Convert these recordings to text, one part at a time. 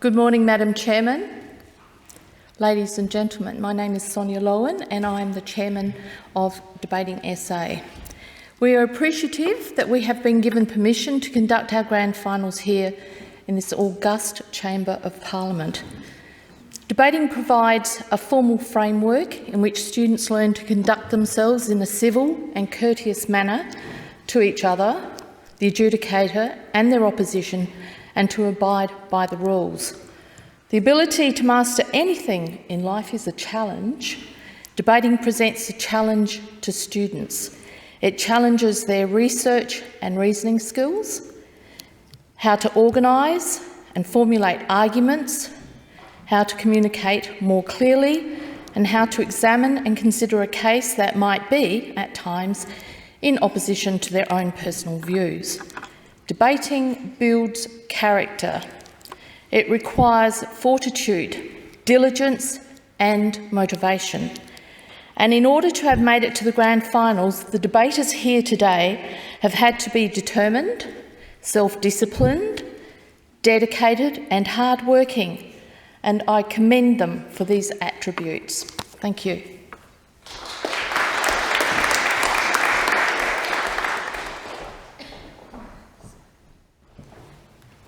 Good morning, Madam Chairman. Ladies and gentlemen, my name is Sonia Lowen and I am the Chairman of Debating SA. We are appreciative that we have been given permission to conduct our grand finals here in this august Chamber of Parliament. Debating provides a formal framework in which students learn to conduct themselves in a civil and courteous manner to each other, the adjudicator and their opposition, and to abide by the rules. The ability to master anything in life is a challenge. Debating presents a challenge to students. It challenges their research and reasoning skills, how to organise and formulate arguments, how to communicate more clearly, and how to examine and consider a case that might be, at times, in opposition to their own personal views. Debating builds character. It requires fortitude, diligence and motivation. And in order to have made it to the grand finals, the debaters here today have had to be determined, self-disciplined, dedicated and hard-working, and I commend them for these attributes. Thank you.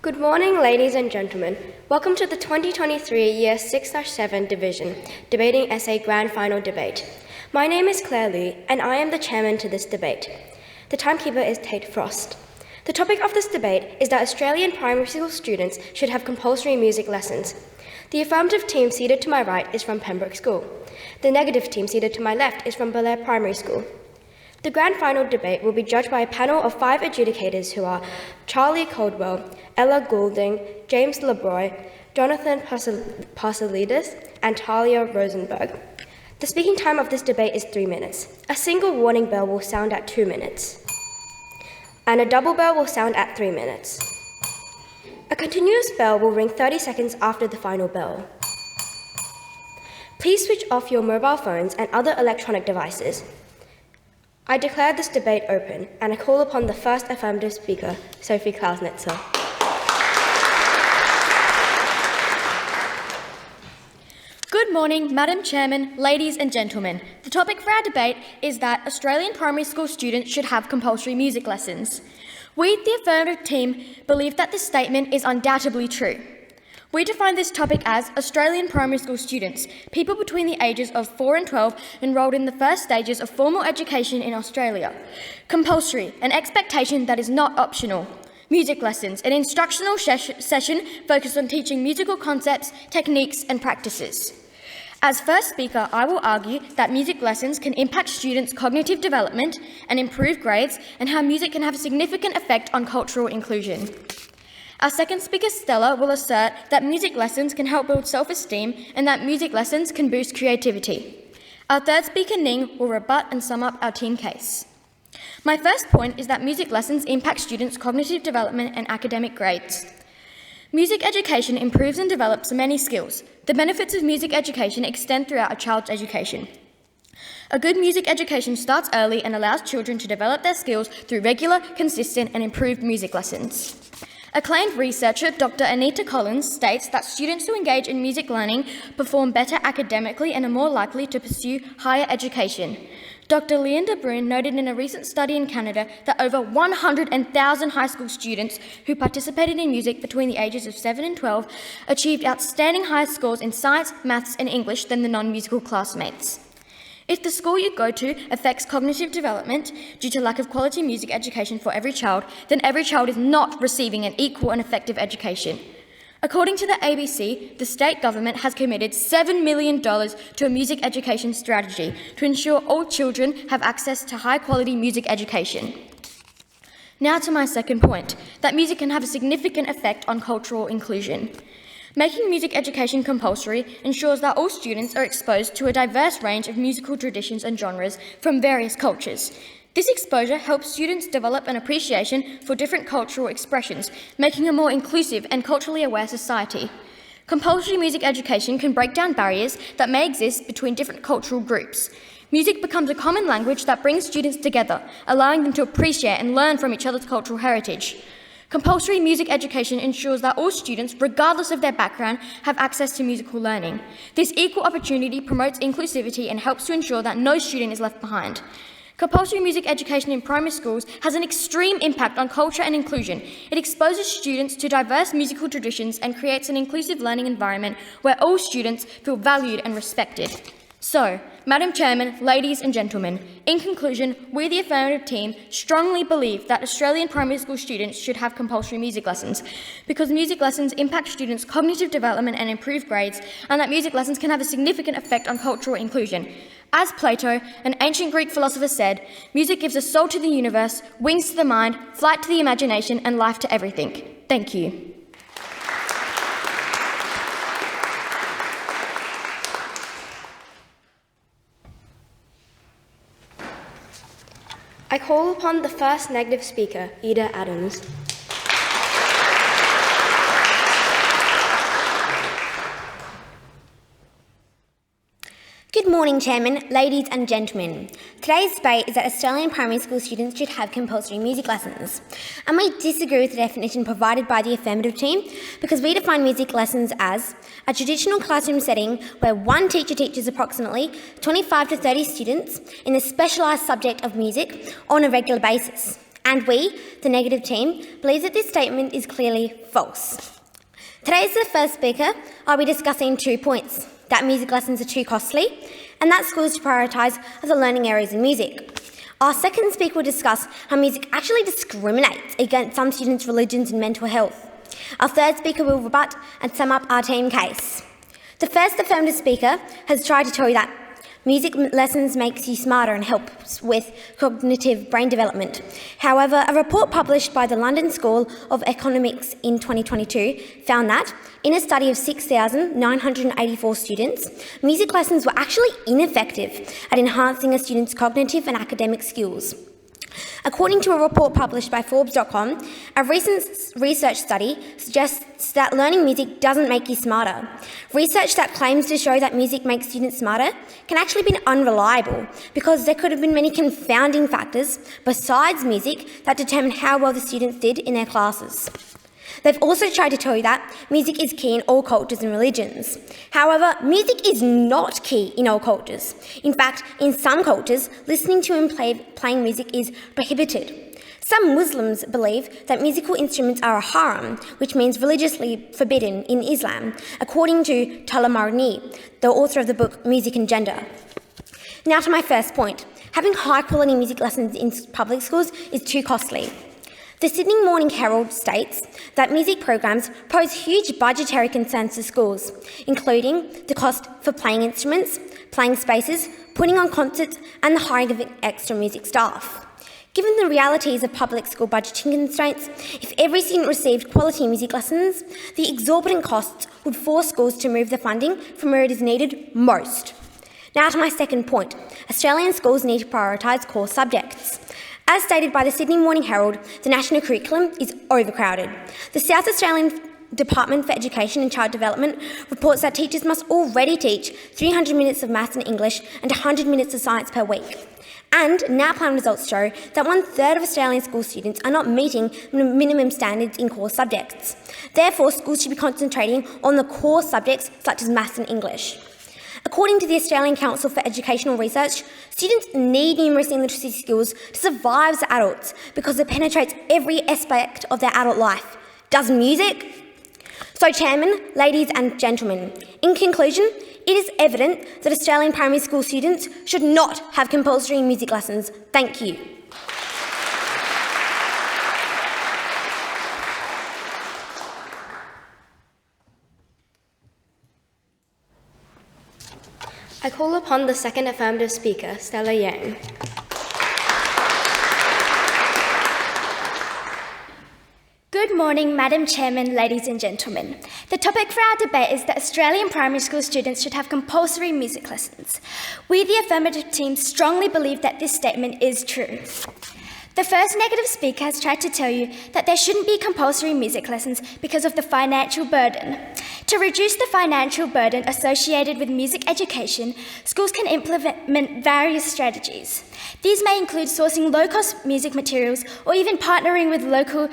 Good morning, ladies and gentlemen. Welcome to the 2023 Year 6/7 Division Debating Essay Grand Final Debate. My name is Claire Lee, and I am the chairman to this debate. The timekeeper is Tate Frost. The topic of this debate is that Australian primary school students should have compulsory music lessons. The affirmative team seated to my right is from Pembroke School. The negative team seated to my left is from Belair Primary School. The grand final debate will be judged by a panel of 5 adjudicators who are Charlie Caldwell, Ella Goulding, James Lebroy, Jonathan Parsalidis, and Talia Rosenberg. The speaking time of this debate is 3 minutes. A single warning bell will sound at 2 minutes, and a double bell will sound at 3 minutes. A continuous bell will ring 30 seconds after the final bell. Please switch off your mobile phones and other electronic devices. I declare this debate open, and I call upon the first affirmative speaker, Sophie Klausnitzer. Good morning, Madam Chairman, ladies and gentlemen. The topic for our debate is that Australian primary school students should have compulsory music lessons. We, the affirmative team, believe that this statement is undoubtedly true. We define this topic as Australian primary school students, people between the ages of 4 and 12 enrolled in the first stages of formal education in Australia. Compulsory, an expectation that is not optional. Music lessons, an instructional session focused on teaching musical concepts, techniques and practices. As first speaker, I will argue that music lessons can impact students' cognitive development and improve grades, and how music can have a significant effect on cultural inclusion. Our second speaker, Stella, will assert that music lessons can help build self-esteem and that music lessons can boost creativity. Our third speaker, Ning, will rebut and sum up our team case. My first point is that music lessons impact students' cognitive development and academic grades. Music education improves and develops many skills. The benefits of music education extend throughout a child's education. A good music education starts early and allows children to develop their skills through regular, consistent and improved music lessons. Acclaimed researcher Dr. Anita Collins states that students who engage in music learning perform better academically and are more likely to pursue higher education. Dr. Leanda Brun noted in a recent study in Canada that over 100,000 high school students who participated in music between the ages of 7 and 12 achieved outstanding higher scores in science, maths and English than the non-musical classmates. If the school you go to affects cognitive development due to lack of quality music education for every child, then every child is not receiving an equal and effective education. According to the ABC, the state government has committed $7 million to a music education strategy to ensure all children have access to high-quality music education. Now to my second point, that music can have a significant effect on cultural inclusion. Making music education compulsory ensures that all students are exposed to a diverse range of musical traditions and genres from various cultures. This exposure helps students develop an appreciation for different cultural expressions, making a more inclusive and culturally aware society. Compulsory music education can break down barriers that may exist between different cultural groups. Music becomes a common language that brings students together, allowing them to appreciate and learn from each other's cultural heritage. Compulsory music education ensures that all students, regardless of their background, have access to musical learning. This equal opportunity promotes inclusivity and helps to ensure that no student is left behind. Compulsory music education in primary schools has an extreme impact on culture and inclusion. It exposes students to diverse musical traditions and creates an inclusive learning environment where all students feel valued and respected. So, Madam Chairman, ladies and gentlemen, in conclusion, we the Affirmative team strongly believe that Australian primary school students should have compulsory music lessons because music lessons impact students' cognitive development and improve grades, and that music lessons can have a significant effect on cultural inclusion. As Plato, an ancient Greek philosopher, said, music gives a soul to the universe, wings to the mind, flight to the imagination, and life to everything. Thank you. I call upon the first negative speaker, Ida Adams. Good morning, Chairman, ladies and gentlemen. Today's debate is that Australian primary school students should have compulsory music lessons. And we disagree with the definition provided by the Affirmative team because we define music lessons as a traditional classroom setting where one teacher teaches approximately 25 to 30 students in the specialised subject of music on a regular basis. And we, the negative team, believe that this statement is clearly false. Today's the first speaker. I'll be discussing 2 points. That music lessons are too costly, and that schools should prioritise other learning areas in music. Our second speaker will discuss how music actually discriminates against some students' religions and mental health. Our third speaker will rebut and sum up our team case. The first Affirmative speaker has tried to tell you that music lessons makes you smarter and helps with cognitive brain development. However, a report published by the London School of Economics in 2022 found that, in a study of 6,984 students, music lessons were actually ineffective at enhancing a student's cognitive and academic skills. According to a report published by Forbes.com, a recent research study suggests that learning music doesn't make you smarter. Research that claims to show that music makes students smarter can actually be unreliable because there could have been many confounding factors besides music that determine how well the students did in their classes. They've also tried to tell you that music is key in all cultures and religions. However, music is not key in all cultures. In fact, in some cultures, listening to and playing music is prohibited. Some Muslims believe that musical instruments are a haram, which means religiously forbidden in Islam, according to Tala Marni, the author of the book Music and Gender. Now to my first point. Having high-quality music lessons in public schools is too costly. The Sydney Morning Herald states that music programs pose huge budgetary concerns to schools, including the cost for playing instruments, playing spaces, putting on concerts, and the hiring of extra music staff. Given the realities of public school budgeting constraints, if every student received quality music lessons, the exorbitant costs would force schools to move the funding from where it is needed most. Now to my second point. Australian schools need to prioritise core subjects. As stated by the Sydney Morning Herald, the national curriculum is overcrowded. The South Australian Department for Education and Child Development reports that teachers must already teach 300 minutes of maths and English and 100 minutes of science per week. And NAPLAN results show that 1/3 of Australian school students are not meeting minimum standards in core subjects. Therefore, schools should be concentrating on the core subjects such as maths and English. According to the Australian Council for Educational Research, students need numeracy and literacy skills to survive as adults because it penetrates every aspect of their adult life. Does music? So, Chairman, ladies and gentlemen, in conclusion, it is evident that Australian primary school students should not have compulsory music lessons. Thank you. I call upon the second Affirmative speaker, Stella Yang. Good morning, Madam Chairman, ladies and gentlemen. The topic for our debate is that Australian primary school students should have compulsory music lessons. We, the Affirmative team, strongly believe that this statement is true. The first negative speaker has tried to tell you that there shouldn't be compulsory music lessons because of the financial burden. To reduce the financial burden associated with music education, schools can implement various strategies. These may include sourcing low-cost music materials or even partnering with local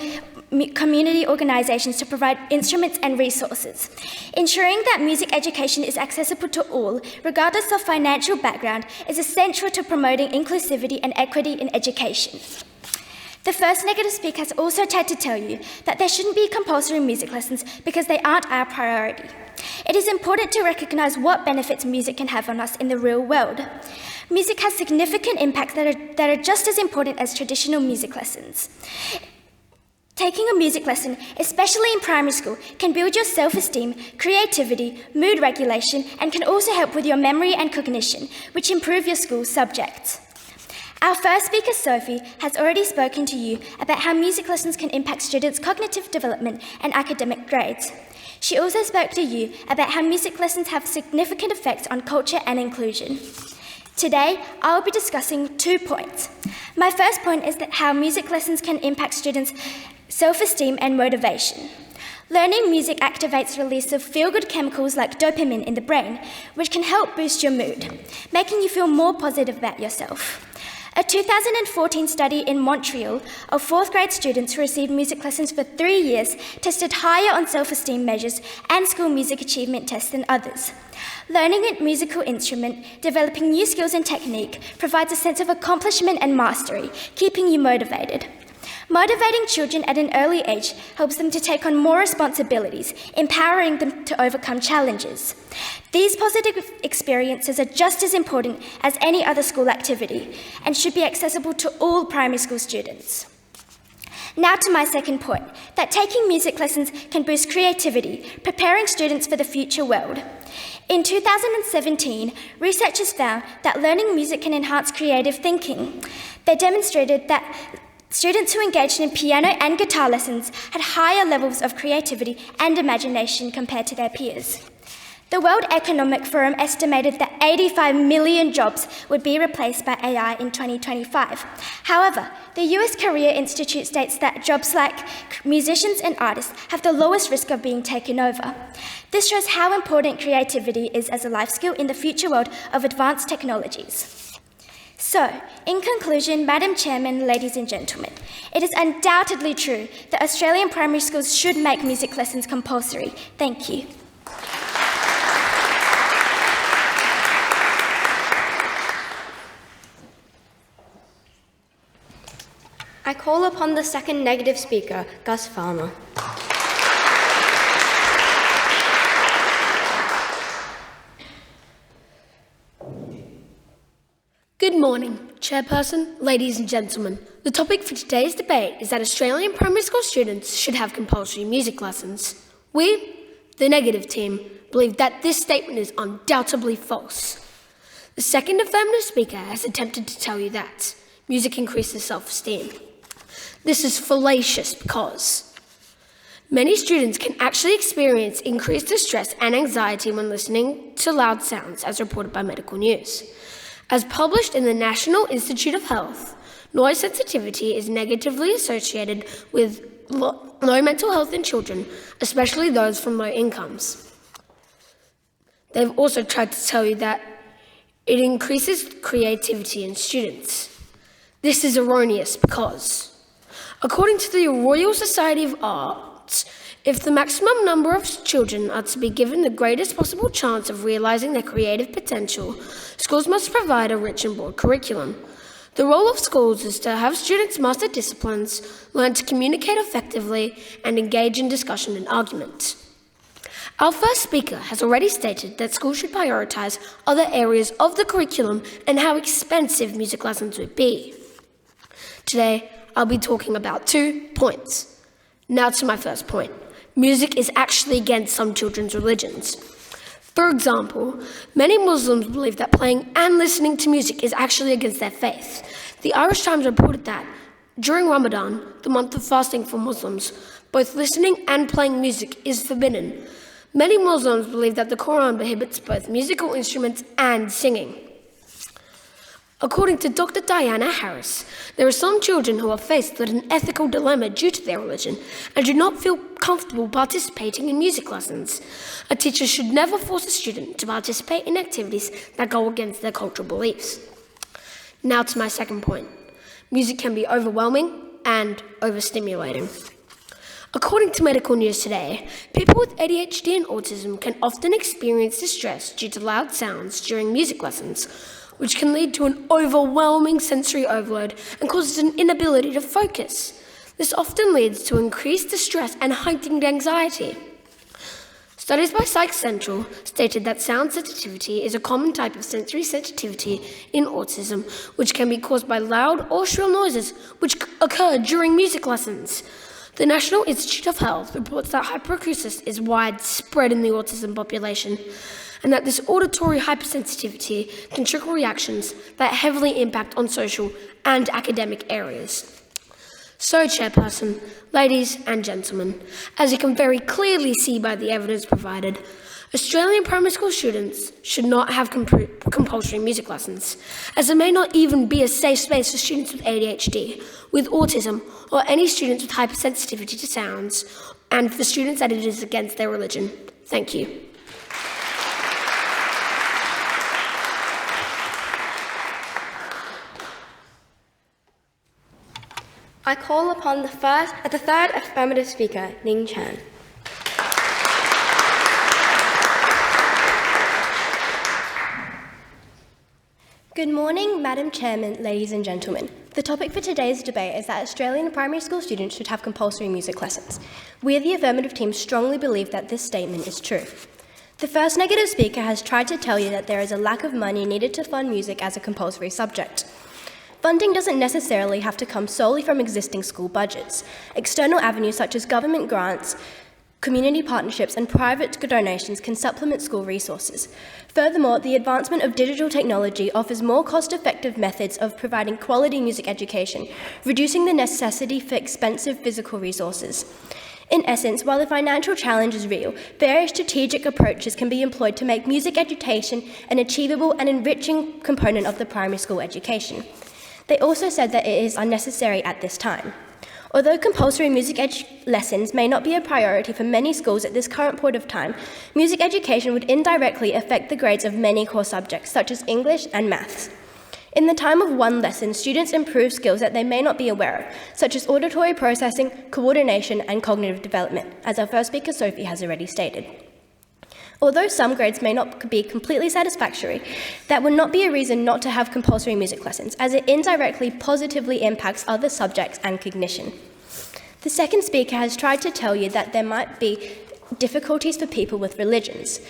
community organisations to provide instruments and resources. Ensuring that music education is accessible to all, regardless of financial background, is essential to promoting inclusivity and equity in education. The first negative speaker has also tried to tell you that there shouldn't be compulsory music lessons because they aren't our priority. It is important to recognise what benefits music can have on us in the real world. Music has significant impacts that are just as important as traditional music lessons. Taking a music lesson, especially in primary school, can build your self-esteem, creativity, mood regulation, and can also help with your memory and cognition, which improve your school subjects. Our first speaker, Sophie, has already spoken to you about how music lessons can impact students' cognitive development and academic grades. She also spoke to you about how music lessons have significant effects on culture and inclusion. Today, I will be discussing 2 points. My first point is that how music lessons can impact students' self-esteem and motivation. Learning music activates the release of feel-good chemicals like dopamine in the brain, which can help boost your mood, making you feel more positive about yourself. A 2014 study in Montreal of 4th grade students who received music lessons for 3 years tested higher on self-esteem measures and school music achievement tests than others. Learning a musical instrument, developing new skills and technique, provides a sense of accomplishment and mastery, keeping you motivated. Motivating children at an early age helps them to take on more responsibilities, empowering them to overcome challenges. These positive experiences are just as important as any other school activity and should be accessible to all primary school students. Now to my second point, that taking music lessons can boost creativity, preparing students for the future world. In 2017, researchers found that learning music can enhance creative thinking. They demonstrated that students who engaged in piano and guitar lessons had higher levels of creativity and imagination compared to their peers. The World Economic Forum estimated that 85 million jobs would be replaced by AI in 2025. However, the US Career Institute states that jobs like musicians and artists have the lowest risk of being taken over. This shows how important creativity is as a life skill in the future world of advanced technologies. So, in conclusion, Madam Chairman, ladies and gentlemen, it is undoubtedly true that Australian primary schools should make music lessons compulsory. Thank you. I call upon the second negative speaker, Gus Farmer. Good morning, Chairperson, ladies and gentlemen. The topic for today's debate is that Australian primary school students should have compulsory music lessons. We, the negative team, believe that this statement is undoubtedly false. The second affirmative speaker has attempted to tell you that music increases self-esteem. This is fallacious because many students can actually experience increased distress and anxiety when listening to loud sounds, as reported by Medical News. As published in the National Institute of Health, noise sensitivity is negatively associated with low mental health in children, especially those from low incomes. They've also tried to tell you that it increases creativity in students. This is erroneous because, according to the Royal Society of Arts, if the maximum number of children are to be given the greatest possible chance of realising their creative potential, schools must provide a rich and broad curriculum. The role of schools is to have students master disciplines, learn to communicate effectively, and engage in discussion and argument. Our first speaker has already stated that schools should prioritise other areas of the curriculum and how expensive music lessons would be. Today, I'll be talking about 2 points. Now to my first point. Music is actually against some children's religions. For example, many Muslims believe that playing and listening to music is actually against their faith. The Irish Times reported that during Ramadan, the month of fasting for Muslims, both listening and playing music is forbidden. Many Muslims believe that the Quran prohibits both musical instruments and singing. According to Dr. Diana Harris, there are some children who are faced with an ethical dilemma due to their religion and do not feel comfortable participating in music lessons. A teacher should never force a student to participate in activities that go against their cultural beliefs. Now to my second point. Music can be overwhelming and overstimulating. According to Medical News Today, people with ADHD and autism can often experience distress due to loud sounds during music lessons, which can lead to an overwhelming sensory overload and causes an inability to focus. This often leads to increased distress and heightened anxiety. Studies by Psych Central stated that sound sensitivity is a common type of sensory sensitivity in autism, which can be caused by loud or shrill noises which occur during music lessons. The National Institute of Health reports that hyperacusis is widespread in the autism population, and that this auditory hypersensitivity can trigger reactions that heavily impact on social and academic areas. So, Chairperson, ladies and gentlemen, as you can very clearly see by the evidence provided, Australian primary school students should not have compulsory music lessons, as there may not even be a safe space for students with ADHD, with autism, or any students with hypersensitivity to sounds, and for students that it is against their religion. Thank you. I call upon the third affirmative speaker, Ning Chan. Good morning, Madam Chairman, ladies and gentlemen. The topic for today's debate is that Australian primary school students should have compulsory music lessons. We at the Affirmative team strongly believe that this statement is true. The first negative speaker has tried to tell you that there is a lack of money needed to fund music as a compulsory subject. Funding doesn't necessarily have to come solely from existing school budgets. External avenues such as government grants, community partnerships and private donations can supplement school resources. Furthermore, the advancement of digital technology offers more cost-effective methods of providing quality music education, reducing the necessity for expensive physical resources. In essence, while the financial challenge is real, various strategic approaches can be employed to make music education an achievable and enriching component of the primary school education. They also said that it is unnecessary at this time. Although compulsory music lessons may not be a priority for many schools at this current point of time, music education would indirectly affect the grades of many core subjects, such as English and maths. In the time of one lesson, students improve skills that they may not be aware of, such as auditory processing, coordination, and cognitive development, as our first speaker, Sophie, has already stated. Although some grades may not be completely satisfactory, that would not be a reason not to have compulsory music lessons, as it indirectly positively impacts other subjects and cognition. The second speaker has tried to tell you that there might be difficulties for people with religions.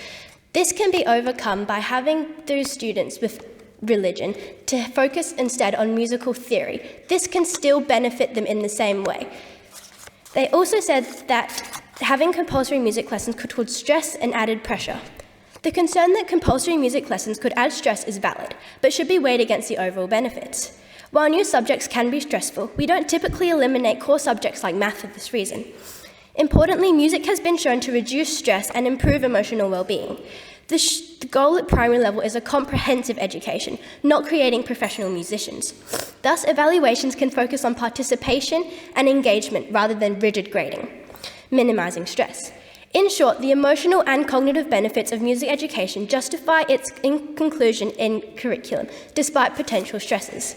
This can be overcome by having those students with religion to focus instead on musical theory. This can still benefit them in the same way. They also said that having compulsory music lessons could cause stress and added pressure. The concern that compulsory music lessons could add stress is valid, but should be weighed against the overall benefits. While new subjects can be stressful, we don't typically eliminate core subjects like math for this reason. Importantly, music has been shown to reduce stress and improve emotional well-being. The goal at primary level is a comprehensive education, not creating professional musicians. Thus, evaluations can focus on participation and engagement rather than rigid grading, minimising stress. In short, the emotional and cognitive benefits of music education justify its inclusion in curriculum, despite potential stresses.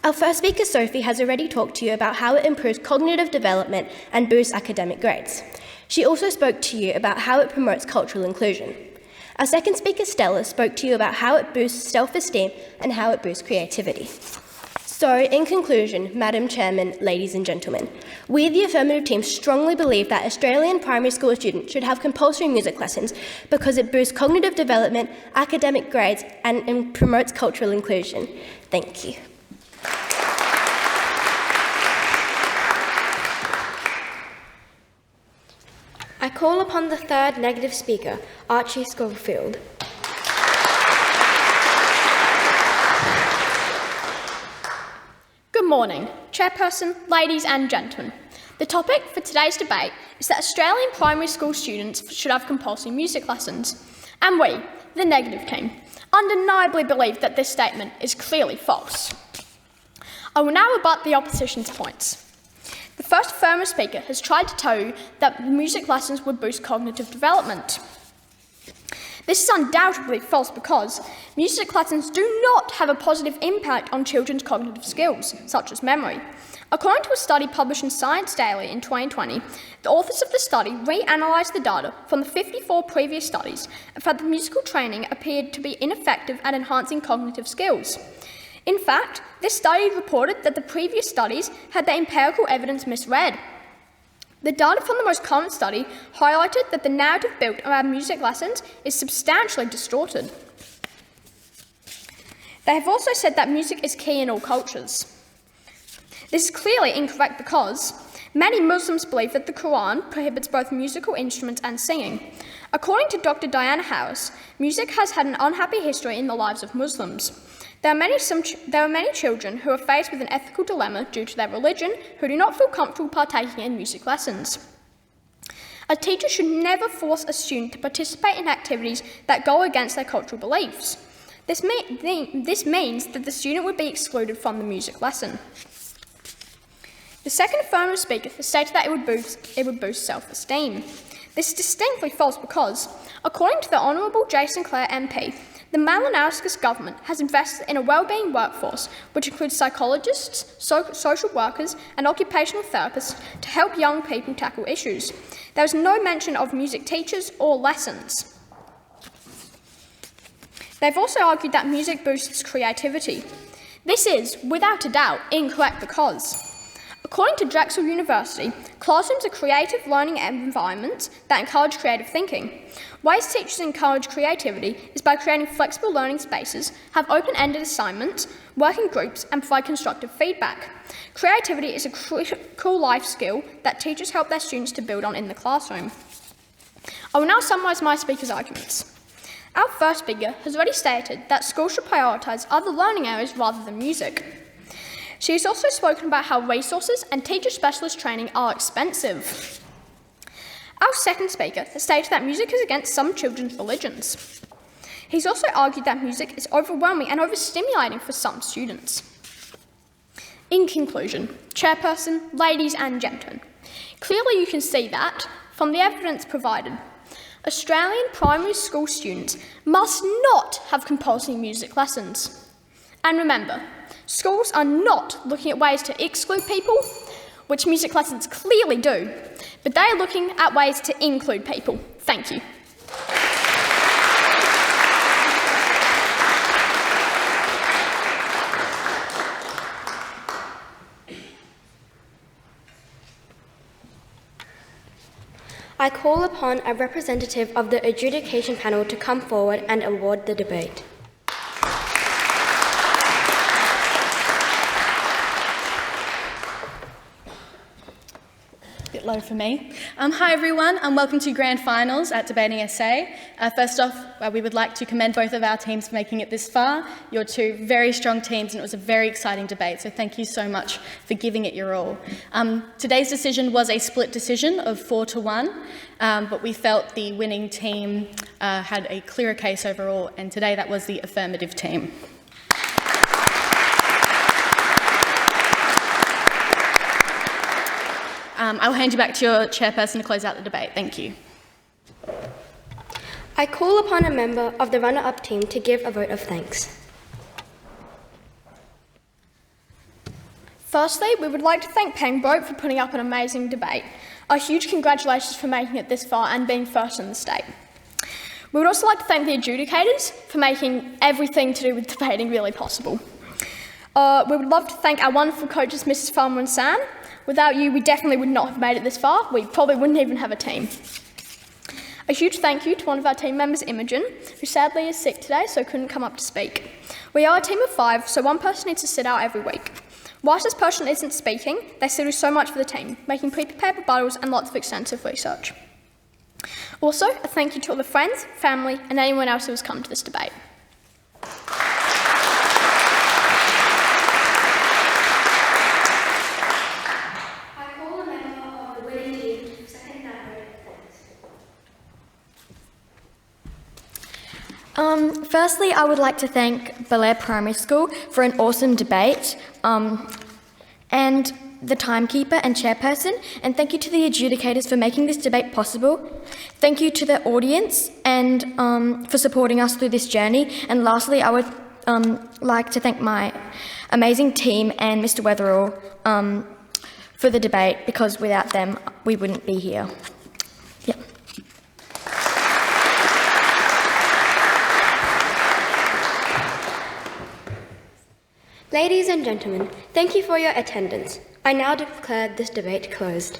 Our first speaker, Sophie, has already talked to you about how it improves cognitive development and boosts academic grades. She also spoke to you about how it promotes cultural inclusion. Our second speaker, Stella, spoke to you about how it boosts self-esteem and how it boosts creativity. So, in conclusion, Madam Chairman, ladies and gentlemen, we, the Affirmative team, strongly believe that Australian primary school students should have compulsory music lessons because it boosts cognitive development, academic grades, and promotes cultural inclusion. Thank you. I call upon the third negative speaker, Archie Schofield. Good morning, Chairperson, ladies and gentlemen. The topic for today's debate is that Australian primary school students should have compulsory music lessons. And we, the negative team, undeniably believe that this statement is clearly false. I will now rebut the opposition's points. The first affirmative speaker has tried to tell you that music lessons would boost cognitive development. This is undoubtedly false because music lessons do not have a positive impact on children's cognitive skills, such as memory. According to a study published in Science Daily in 2020, the authors of the study reanalysed the data from the 54 previous studies and found that musical training appeared to be ineffective at enhancing cognitive skills. In fact, this study reported that the previous studies had the empirical evidence misread. The data from the most current study highlighted that the narrative built around music lessons is substantially distorted. They have also said that music is key in all cultures. This is clearly incorrect because many Muslims believe that the Quran prohibits both musical instruments and singing. According to Dr. Diana Harris, music has had an unhappy history in the lives of Muslims. There are many children who are faced with an ethical dilemma due to their religion who do not feel comfortable partaking in music lessons. A teacher should never force a student to participate in activities that go against their cultural beliefs. This means that the student would be excluded from the music lesson. The second affirmative speaker stated that it would boost self-esteem. This is distinctly false because, according to the Honourable Jason Clare MP, the Malinowskis government has invested in a wellbeing workforce which includes psychologists, social workers and occupational therapists to help young people tackle issues. There is no mention of music teachers or lessons. They've also argued that music boosts creativity. This is, without a doubt, incorrect because, according to Drexel University, classrooms are creative learning environments that encourage creative thinking. Ways teachers encourage creativity is by creating flexible learning spaces, have open-ended assignments, work in groups, and provide constructive feedback. Creativity is a critical life skill that teachers help their students to build on in the classroom. I will now summarise my speaker's arguments. Our first speaker has already stated that schools should prioritise other learning areas rather than music. She has also spoken about how resources and teacher specialist training are expensive. Our second speaker has stated that music is against some children's religions. He's also argued that music is overwhelming and overstimulating for some students. In conclusion, Chairperson, ladies and gentlemen, clearly you can see that, from the evidence provided, Australian primary school students must not have compulsory music lessons. And remember, schools are not looking at ways to exclude people, which music lessons clearly do, but they are looking at ways to include people. Thank you. I call upon a representative of the adjudication panel to come forward and award the debate. Low for me. Hi everyone, and welcome to Grand Finals at Debating Essay. First off, we would like to commend both of our teams for making it this far. You're two very strong teams and it was a very exciting debate, so thank you so much for giving it your all. Today's decision was a split decision of 4-1, but we felt the winning team had a clearer case overall, and today that was the affirmative team. I'll hand you back to your chairperson to close out the debate. Thank you. I call upon a member of the runner-up team to give a vote of thanks. Firstly, we would like to thank Pembroke for putting up an amazing debate. A huge congratulations for making it this far and being first in the state. We would also like to thank the adjudicators for making everything to do with debating really possible. We would love to thank our wonderful coaches, Mrs. Farmer and Sam. Without you, we definitely would not have made it this far. We probably wouldn't even have a team. A huge thank you to one of our team members, Imogen, who sadly is sick today, so couldn't come up to speak. We are a team of 5, so one person needs to sit out every week. Whilst this person isn't speaking, they still do so much for the team, making pre-prepared rebuttals and lots of extensive research. Also, a thank you to all the friends, family, and anyone else who has come to this debate. Firstly, I would like to thank Belair Primary School for an awesome debate, and the timekeeper and chairperson, and thank you to the adjudicators for making this debate possible. Thank you to the audience and for supporting us through this journey. And lastly, I would like to thank my amazing team and Mr. Weatherall for the debate, because without them, we wouldn't be here. Yep. Ladies and gentlemen, thank you for your attendance. I now declare this debate closed.